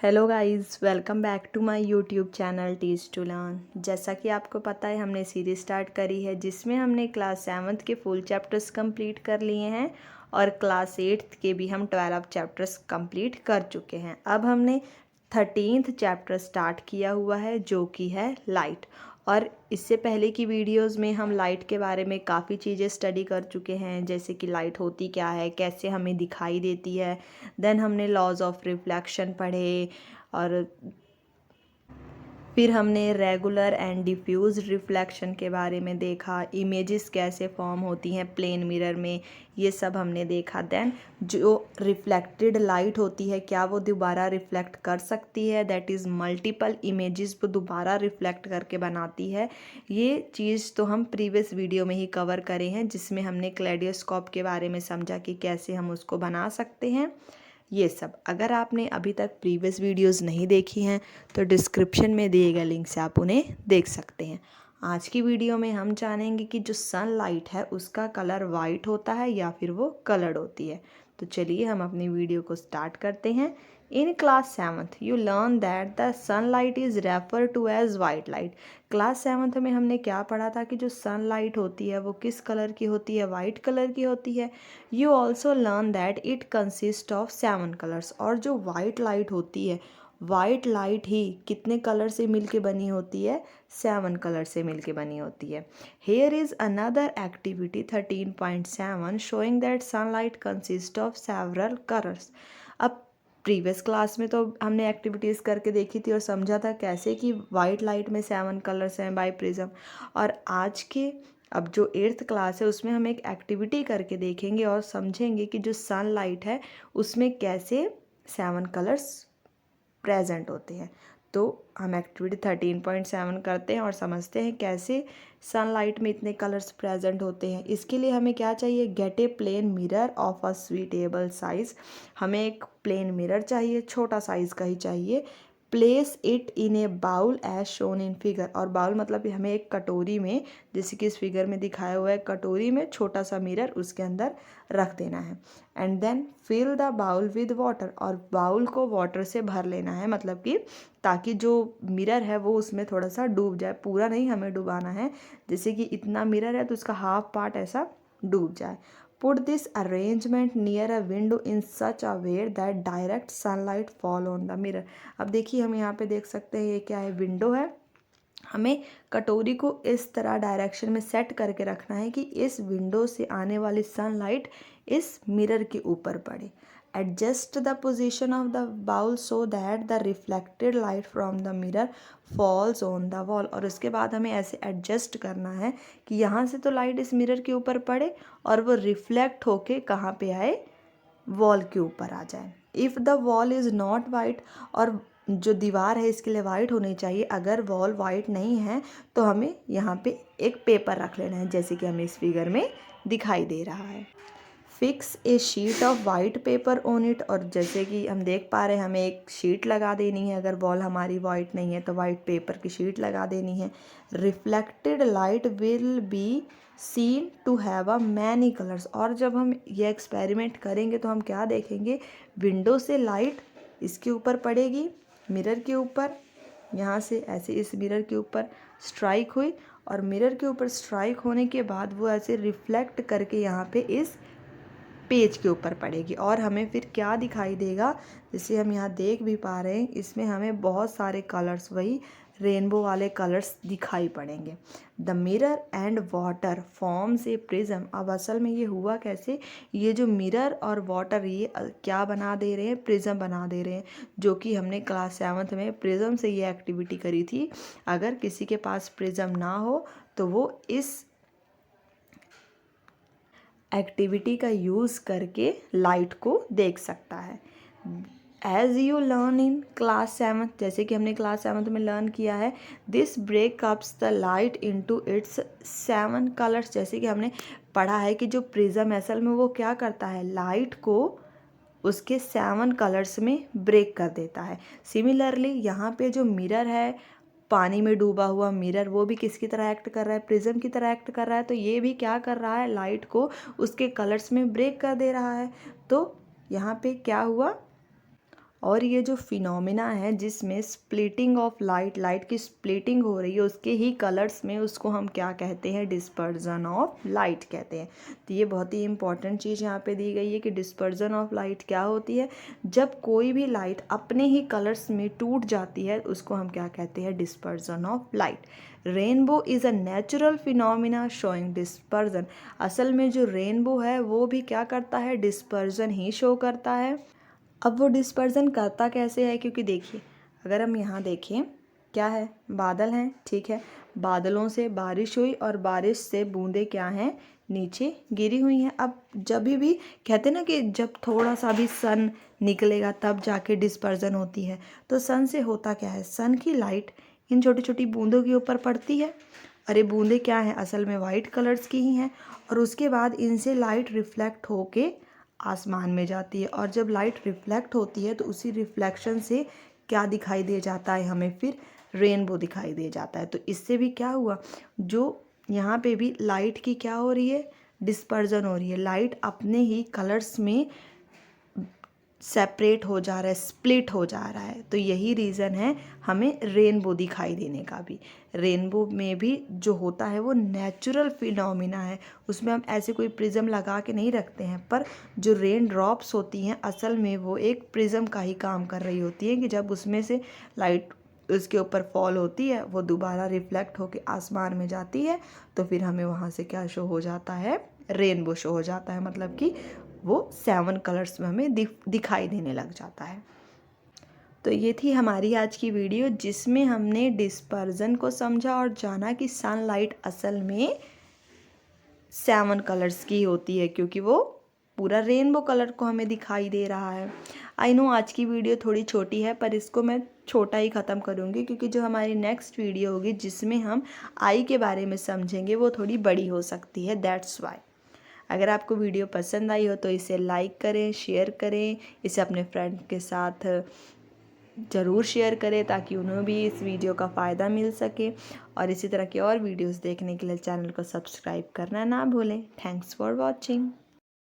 Hello guys, welcome back to my YouTube channel teach to learn. जैसा कि आपको पता है, हमने सीरीज स्टार्ट करी है जिसमें हमने क्लास 7th के फुल चैप्टर्स कंप्लीट कर लिए हैं और क्लास 8th के भी हम 12 चैप्टर्स कंप्लीट कर चुके हैं। अब हमने 13th चैप्टर स्टार्ट किया हुआ है जो कि है लाइट। और इससे पहले की वीडियोस में हम लाइट के बारे में काफ़ी चीज़ें स्टडी कर चुके हैं, जैसे कि लाइट होती क्या है, कैसे हमें दिखाई देती है। देन हमने लॉज ऑफ रिफ्लेक्शन पढ़े और फिर हमने रेगुलर एंड डिफ्यूज रिफ्लेक्शन के बारे में देखा, इमेजेस कैसे फॉर्म होती हैं प्लेन मिरर में, ये सब हमने देखा। देन जो रिफ्लेक्टेड लाइट होती है क्या वो दोबारा रिफ्लेक्ट कर सकती है, दैट इज़ मल्टीपल इमेजेस वो दोबारा रिफ्लेक्ट करके बनाती है। ये चीज़ तो हम प्रीवियस वीडियो में ही कवर करे हैं जिसमें हमने क्लेडियोस्कोप के बारे में समझा कि कैसे हम उसको बना सकते हैं। ये सब अगर आपने अभी तक प्रीवियस वीडियोस नहीं देखी हैं तो डिस्क्रिप्शन में दिए गए लिंक से आप उन्हें देख सकते हैं। आज की वीडियो में हम जानेंगे कि जो सनलाइट है उसका कलर वाइट होता है या फिर वो कलर्ड होती है। तो चलिए हम अपनी वीडियो को स्टार्ट करते हैं। In class 7th you learn that the sunlight is refer to as white light. Class 7th में हमने क्या पढ़ा था कि जो सनलाइट होती है वो किस कलर की होती है, वाइट कलर की होती है। You also learn that it consist of 7 colours. और जो वाइट लाइट होती है, वाइट लाइट ही कितने कलर से मिलके बनी होती है, 7 कलर से मिलके बनी होती है। Here is another activity 13.7 showing that sunlight consist of several colours. अब प्रीवियस क्लास में तो हमने एक्टिविटीज़ करके देखी थी और समझा था कैसे कि वाइट लाइट में 7 कलर्स हैं बाय प्रिज्म। और आज के अब जो 8th क्लास है उसमें हम एक एक्टिविटी करके देखेंगे और समझेंगे कि जो सनलाइट है उसमें कैसे 7 कलर्स प्रेजेंट होते हैं। तो हम एक्टिविटी 13.7 करते हैं और समझते हैं कैसे सनलाइट में इतने कलर्स प्रेजेंट होते हैं। इसके लिए हमें क्या चाहिए, get a plane mirror of a suitable size. हमें एक प्लेन मिरर चाहिए, छोटा साइज़ का ही चाहिए। Place it in a bowl as shown in figure. और बाउल मतलब हमें एक कटोरी में, जैसे कि इस फिगर में दिखाया हुआ है, कटोरी में छोटा सा मिरर उसके अंदर रख देना है। And then fill the bowl with water. और बाउल को वाटर से भर लेना है, मतलब कि ताकि जो मिरर है वो उसमें थोड़ा सा डूब जाए, पूरा नहीं हमें डुबाना है। जैसे कि इतना मिरर है तो उसका हाफ पार्ट ऐसा डूब जाए। Put this arrangement near a window in such a way that direct sunlight fall on the mirror. अब देखिए हम यहाँ पे देख सकते हैं ये क्या है, विंडो है। हमें कटोरी को इस तरह डायरेक्शन में सेट करके रखना है कि इस विंडो से आने वाली सनलाइट इस मिरर के ऊपर पड़े। Adjust the position of the bowl so that the reflected light from the mirror falls on the wall. और उसके बाद हमें ऐसे एडजस्ट करना है कि यहाँ से तो लाइट इस मिरर के ऊपर पड़े और वो रिफ्लेक्ट होके कहाँ पे आए, वॉल के ऊपर आ जाए। If the wall is not white, और जो दीवार है इसके लिए वाइट होनी चाहिए। अगर वॉल वाइट नहीं है तो हमें यहाँ पे एक पेपर रख लेना है, जैसे कि हमें इस फिगर में दिखाई दे रहा है। Fix a sheet of white paper on it. और जैसे कि हम देख पा रहे हैं हमें एक शीट लगा देनी है, अगर वॉल हमारी वाइट नहीं है तो वाइट पेपर की शीट लगा देनी है। Reflected light will be seen to have a many colours. और जब हम ये एक्सपेरिमेंट करेंगे तो हम क्या देखेंगे, विंडो से लाइट इसके ऊपर पड़ेगी, मिरर के ऊपर, यहाँ से ऐसे इस मिरर के ऊपर स्ट्राइक हुई और मिरर के ऊपर स्ट्राइक होने के बाद वो ऐसे रिफ्लेक्ट करके यहाँ पे इस पेज के ऊपर पड़ेगी। और हमें फिर क्या दिखाई देगा, जैसे हम यहाँ देख भी पा रहे हैं इसमें हमें बहुत सारे कलर्स, वही रेनबो वाले कलर्स दिखाई पड़ेंगे। The mirror and water forms a prism. अब असल में ये हुआ कैसे, ये जो मिरर और वाटर ये क्या बना दे रहे हैं, प्रिज्म बना दे रहे हैं, जो कि हमने क्लास 7th में प्रिज्म से ये एक्टिविटी करी थी। अगर किसी के पास प्रिज्म ना हो तो वो इस एक्टिविटी का यूज़ करके लाइट को देख सकता है। As you learn in class 7th, जैसे कि हमने क्लास 7th में लर्न किया है, this break ups the light into its 7 colours. जैसे कि हमने पढ़ा है कि जो प्रिज्म असल में वो क्या करता है, लाइट को उसके 7 कलर्स में ब्रेक कर देता है। सिमिलरली यहाँ पे जो मिरर है, पानी में डूबा हुआ मिरर, वो भी किसकी तरह एक्ट कर रहा है, प्रिज्म की तरह एक्ट कर रहा है। तो ये भी क्या कर रहा है, लाइट को उसके कलर्स में ब्रेक कर दे रहा है। तो यहाँ पे क्या हुआ, और ये जो फिनोमिना है जिसमें स्प्लिटिंग ऑफ लाइट, लाइट की स्प्लिटिंग हो रही है उसके ही कलर्स में, उसको हम क्या कहते हैं, डिस्पर्जन ऑफ लाइट कहते हैं। तो ये बहुत ही इंपॉर्टेंट चीज़ यहाँ पे दी गई है कि डिस्पर्जन ऑफ लाइट क्या होती है, जब कोई भी लाइट अपने ही कलर्स में टूट जाती है उसको हम क्या कहते हैं, dispersion of light. Rainbow is a natural phenomena showing dispersion. असल में जो रेनबो है वो भी क्या करता है, डिस्पर्जन ही शो करता है। अब वो डिस्पर्जन करता कैसे है, क्योंकि देखिए अगर हम यहाँ देखें क्या है, बादल हैं, ठीक है, बादलों से बारिश हुई और बारिश से बूंदें क्या हैं, नीचे गिरी हुई हैं। अब जब भी कहते हैं ना कि जब थोड़ा सा भी सन निकलेगा तब जाके डिस्पर्जन होती है, तो सन से होता क्या है, सन की लाइट इन छोटी छोटी बूंदों के ऊपर पड़ती है और ये बूंदें क्या हैं, असल में वाइट कलर्स की ही हैं, और उसके बाद इनसे लाइट रिफ्लेक्ट होके आसमान में जाती है। और जब लाइट रिफ्लेक्ट होती है तो उसी रिफ्लेक्शन से क्या दिखाई दे जाता है हमें, फिर रेनबो दिखाई दे जाता है। तो इससे भी क्या हुआ, जो यहाँ पे भी लाइट की क्या हो रही है, डिस्पर्जन हो रही है, लाइट अपने ही कलर्स में सेपरेट हो जा रहा है, स्प्लिट हो जा रहा है। तो यही रीज़न है हमें रेनबो दिखाई देने का भी। रेनबो में भी जो होता है वो नेचुरल फिनोमिना है, उसमें हम ऐसे कोई प्रिज्म लगा के नहीं रखते हैं, पर जो रेन ड्रॉप्स होती हैं असल में वो एक प्रिज्म का ही काम कर रही होती है कि जब उसमें से लाइट उसके ऊपर फॉल होती है वो दोबारा रिफ्लेक्ट होके आसमान में जाती है, तो फिर हमें वहाँ से क्या शो हो जाता है, रेनबो शो हो जाता है। मतलब कि वो 7 कलर्स में हमें दिखाई देने लग जाता है। तो ये थी हमारी आज की वीडियो जिसमें हमने डिस्पर्जन को समझा और जाना कि सनलाइट असल में 7 कलर्स की होती है, क्योंकि वो पूरा रेनबो कलर को हमें दिखाई दे रहा है। आई नो आज की वीडियो थोड़ी छोटी है, पर इसको मैं छोटा ही ख़त्म करूँगी क्योंकि जो हमारी नेक्स्ट वीडियो होगी जिसमें हम आई के बारे में समझेंगे वो थोड़ी बड़ी हो सकती है, दैट्स वाई। अगर आपको वीडियो पसंद आई हो तो इसे लाइक करें, शेयर करें, इसे अपने फ्रेंड के साथ ज़रूर शेयर करें ताकि उन्हें भी इस वीडियो का फ़ायदा मिल सके। और इसी तरह की और वीडियोस देखने के लिए चैनल को सब्सक्राइब करना ना भूलें। Thanks for watching.